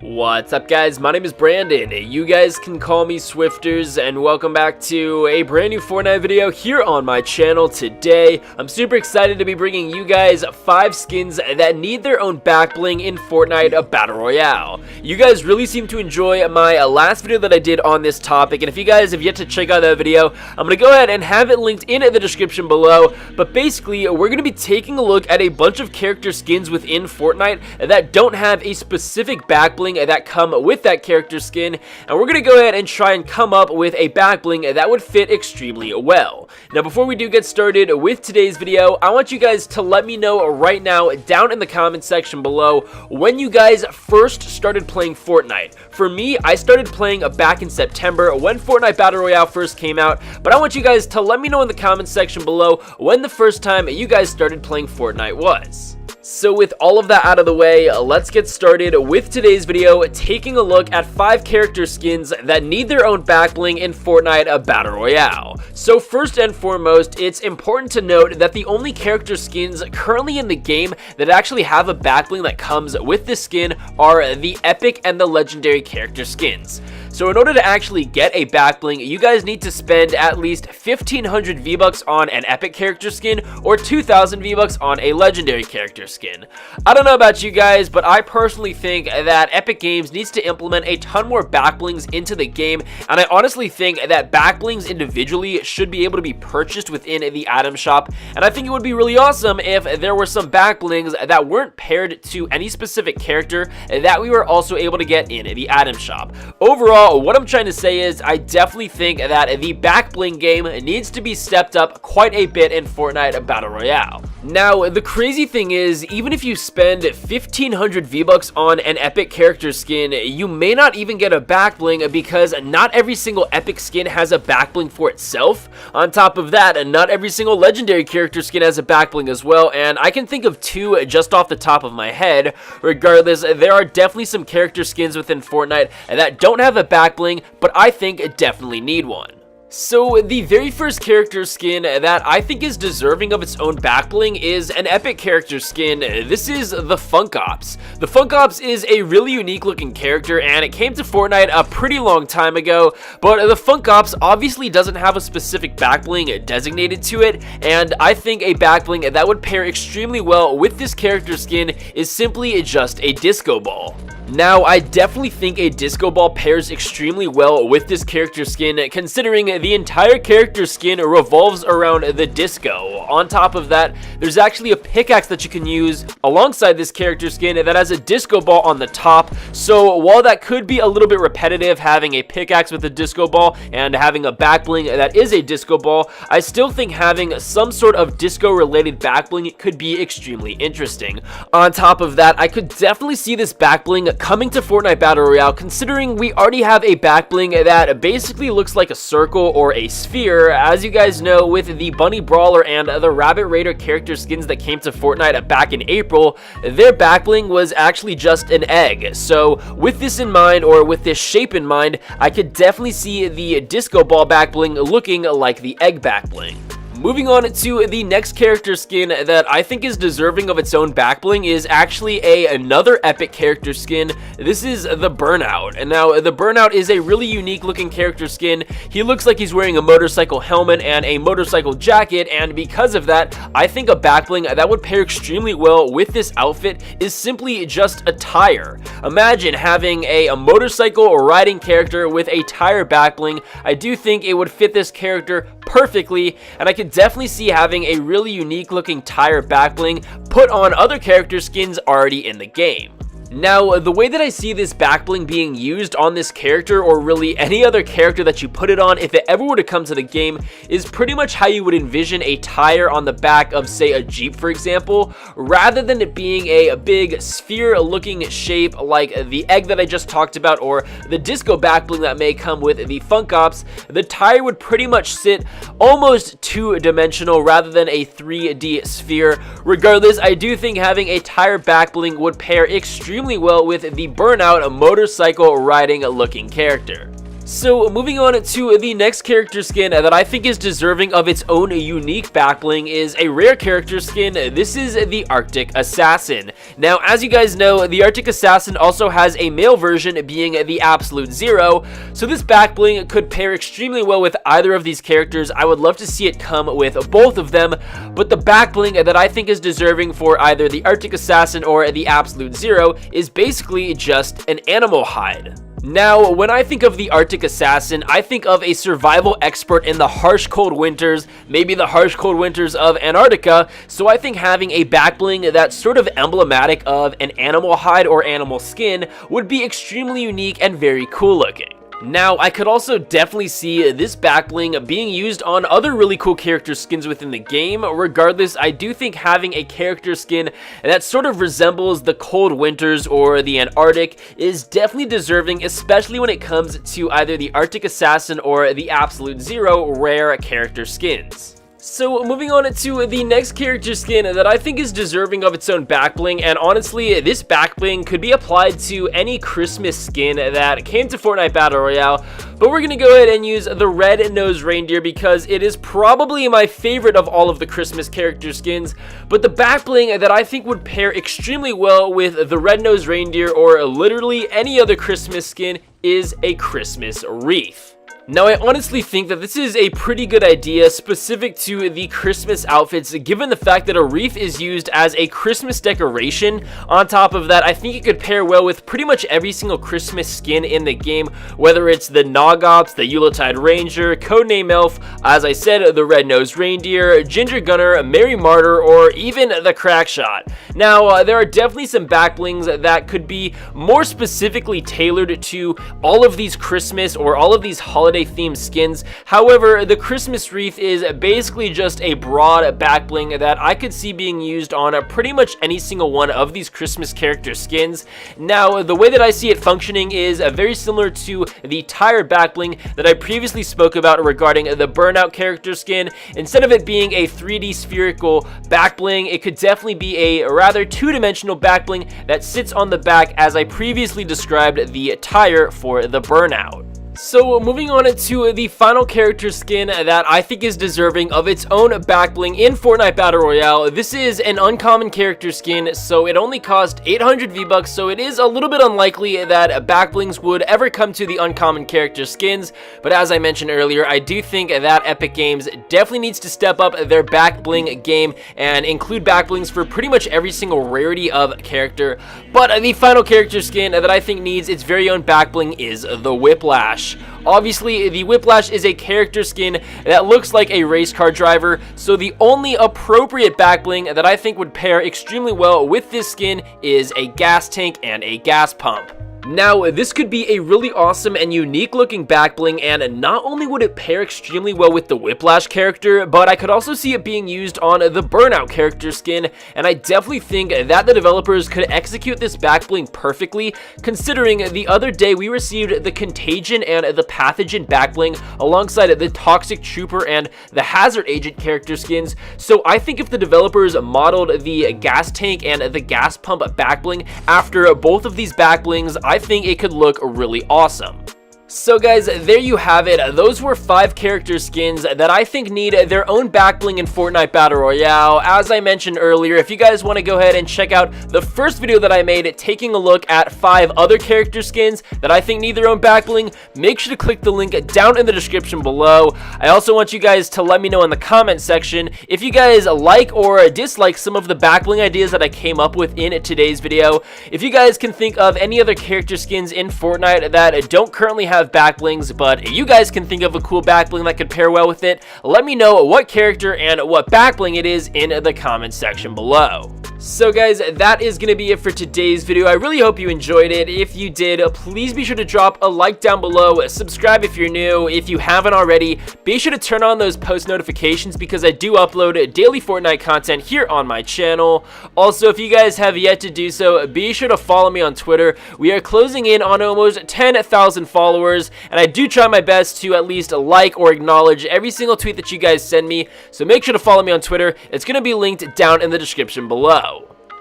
What's up guys, my name is Brandon, you guys can call me Swifters, and welcome back to a brand new Fortnite video here on my channel. Today, I'm super excited to be bringing you guys 5 skins that need their own back bling in Fortnite Battle Royale. You guys really seem to enjoy my last video that I did on this topic, and if you guys have yet to check out that video, I'm going to go ahead and have it linked in the description below. But basically, we're going to be taking a look at a bunch of character skins within Fortnite that don't have a specific back bling that come with that character skin, and we're gonna go ahead and try and come up with a back bling that would fit extremely well. Now, before we do get started with today's video, I want you guys to let me know right now down in the comment section below when you guys first started playing Fortnite. For me, I started playing back in September when Fortnite Battle Royale first came out, but I want you guys to let me know in the comment section below when the first time you guys started playing Fortnite was. So with all of that out of the way, let's get started with today's video, taking a look at 5 character skins that need their own back bling in Fortnite Battle Royale. So first and foremost, it's important to note that the only character skins currently in the game that actually have a back bling that comes with the skin are the epic and the legendary character skins. So in order to actually get a back bling, you guys need to spend at least 1500 V-Bucks on an epic character skin or 2000 V-Bucks on a legendary character skin. I don't know about you guys, but I personally think that Epic Games needs to implement a ton more back blings into the game, and I honestly think that back blings individually should be able to be purchased within the item shop, and I think it would be really awesome if there were some back blings that weren't paired to any specific character that we were also able to get in the item shop. Overall, what I'm trying to say is I definitely think that the back bling game needs to be stepped up quite a bit in Fortnite Battle Royale. Now, the crazy thing is, even if you spend 1500 V-Bucks on an epic character skin, you may not even get a back bling because not every single epic skin has a back bling for itself. On top of that, not every single legendary character skin has a back bling as well, and I can think of 2 just off the top of my head. Regardless, there are definitely some character skins within Fortnite that don't have a back bling, but I think definitely need one. So the very first character skin that I think is deserving of its own back bling is an epic character skin. This is the Funk Ops. The Funk Ops is a really unique looking character, and it came to Fortnite a pretty long time ago, but the Funk Ops obviously doesn't have a specific back bling designated to it, and I think a back bling that would pair extremely well with this character skin is simply just a disco ball. Now, I definitely think a disco ball pairs extremely well with this character skin, considering the entire character skin revolves around the disco. On top of that, there's actually a pickaxe that you can use alongside this character skin that has a disco ball on the top. So while that could be a little bit repetitive, having a pickaxe with a disco ball and having a back bling that is a disco ball, I still think having some sort of disco related back bling could be extremely interesting. On top of that, I could definitely see this back bling coming to Fortnite Battle Royale, considering we already have a back bling that basically looks like a circle or a sphere. As you guys know, with the Bunny Brawler and the Rabbit Raider character skins that came to Fortnite back in April, their back bling was actually just an egg. So with this in mind, or with this shape in mind, I could definitely see the disco ball back bling looking like the egg back bling. Moving on to the next character skin that I think is deserving of its own back bling is actually another epic character skin. This is the Burnout. And now the Burnout is a really unique looking character skin. He looks like he's wearing a motorcycle helmet and a motorcycle jacket, and because of that, I think a back bling that would pair extremely well with this outfit is simply just a tire. Imagine having a motorcycle riding character with a tire back bling. I do think it would fit this character perfectly, and I could definitely see having a really unique looking tire back bling put on other character skins already in the game. Now, the way that I see this back bling being used on this character, or really any other character that you put it on if it ever were to come to the game, is pretty much how you would envision a tire on the back of, say, a Jeep, for example, rather than it being a big sphere looking shape like the egg that I just talked about, or the disco back bling that may come with the Funk Ops. The tire would pretty much sit almost 2-dimensional rather than a 3D sphere. Regardless, I do think having a tire back bling would pair extremely well with the Burnout motorcycle riding looking character. So moving on to the next character skin that I think is deserving of its own unique back bling is a rare character skin. This is the Arctic Assassin. Now, as you guys know, the Arctic Assassin also has a male version being the Absolute Zero, so this back bling could pair extremely well with either of these characters. I would love to see it come with both of them, but the back bling that I think is deserving for either the Arctic Assassin or the Absolute Zero is basically just an animal hide. Now, when I think of the Arctic Assassin, I think of a survival expert in the harsh cold winters, maybe the harsh cold winters of Antarctica, so I think having a back bling that's sort of emblematic of an animal hide or animal skin would be extremely unique and very cool looking. Now, I could also definitely see this back bling being used on other really cool character skins within the game. Regardless, I do think having a character skin that sort of resembles the cold winters or the Antarctic is definitely deserving, especially when it comes to either the Arctic Assassin or the Absolute Zero rare character skins. So moving on to the next character skin that I think is deserving of its own back bling, and honestly this back bling could be applied to any Christmas skin that came to Fortnite Battle Royale, but we're gonna go ahead and use the red-nosed reindeer because it is probably my favorite of all of the Christmas character skins. But the back bling that I think would pair extremely well with the red-nosed reindeer or literally any other Christmas skin is a Christmas wreath. Now, I honestly think that this is a pretty good idea specific to the Christmas outfits, given the fact that a wreath is used as a Christmas decoration. On top of that, I think it could pair well with pretty much every single Christmas skin in the game, whether it's the Nogops, the Yuletide Ranger, Codename Elf, as I said, the Red-Nosed Reindeer, Ginger Gunner, Merry Martyr, or even the Crackshot. Now, there are definitely some back blings that could be more specifically tailored to all of these Christmas or all of these holiday themed skins. However, the Christmas wreath is basically just a broad back bling that I could see being used on pretty much any single one of these Christmas character skins. Now, the way that I see it functioning is very similar to the tire back bling that I previously spoke about regarding the Burnout character skin. Instead of it being a 3D spherical back bling, it could definitely be a rather two-dimensional back bling that sits on the back, as I previously described the tire for the Burnout. So moving on to the final character skin that I think is deserving of its own back bling in Fortnite Battle Royale. This is an uncommon character skin, so it only cost 800 V-Bucks, so it is a little bit unlikely that back blings would ever come to the uncommon character skins. But as I mentioned earlier, I do think that Epic Games definitely needs to step up their back bling game and include back blings for pretty much every single rarity of character. But the final character skin that I think needs its very own back bling is the Whiplash. Obviously, the Whiplash is a character skin that looks like a race car driver, so the only appropriate back bling that I think would pair extremely well with this skin is a gas tank and a gas pump. Now, this could be a really awesome and unique looking back bling, and not only would it pair extremely well with the Whiplash character, but I could also see it being used on the Burnout character skin, and I definitely think that the developers could execute this back bling perfectly, considering the other day we received the Contagion and the Pathogen back bling alongside the Toxic Trooper and the Hazard Agent character skins. So I think if the developers modeled the gas tank and the gas pump back bling after both of these back blings, I think it could look really awesome. So guys, there you have it. Those were 5 character skins that I think need their own back bling in Fortnite Battle Royale. As I mentioned earlier, if you guys want to go ahead and check out the first video that I made taking a look at 5 other character skins that I think need their own back bling, make sure to click the link down in the description below. I also want you guys to let me know in the comment section if you guys like or dislike some of the back bling ideas that I came up with in today's video. If you guys can think of any other character skins in Fortnite that don't currently have back blings, but you guys can think of a cool back bling that could pair well with it, let me know what character and what back bling it is in the comment section below. So guys, that is going to be it for today's video. I really hope you enjoyed it. If you did, please be sure to drop a like down below, subscribe if you're new. If you haven't already, be sure to turn on those post notifications because I do upload daily Fortnite content here on my channel. Also, if you guys have yet to do so, be sure to follow me on Twitter. We are closing in on almost 10,000 followers, and I do try my best to at least like or acknowledge every single tweet that you guys send me, so make sure to follow me on Twitter. It's going to be linked down in the description below.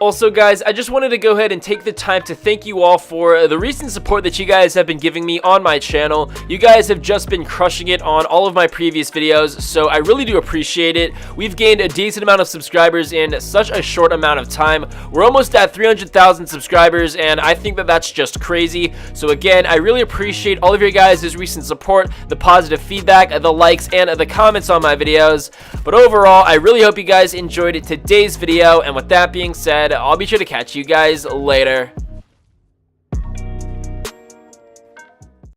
Also guys, I just wanted to go ahead and take the time to thank you all for the recent support that you guys have been giving me on my channel. You guys have just been crushing it on all of my previous videos, so I really do appreciate it. We've gained a decent amount of subscribers in such a short amount of time. We're almost at 300,000 subscribers, and I think that that's just crazy. So again, I really appreciate all of your guys' recent support, the positive feedback, the likes, and the comments on my videos. But overall, I really hope you guys enjoyed today's video, and with that being said, I'll be sure to catch you guys later.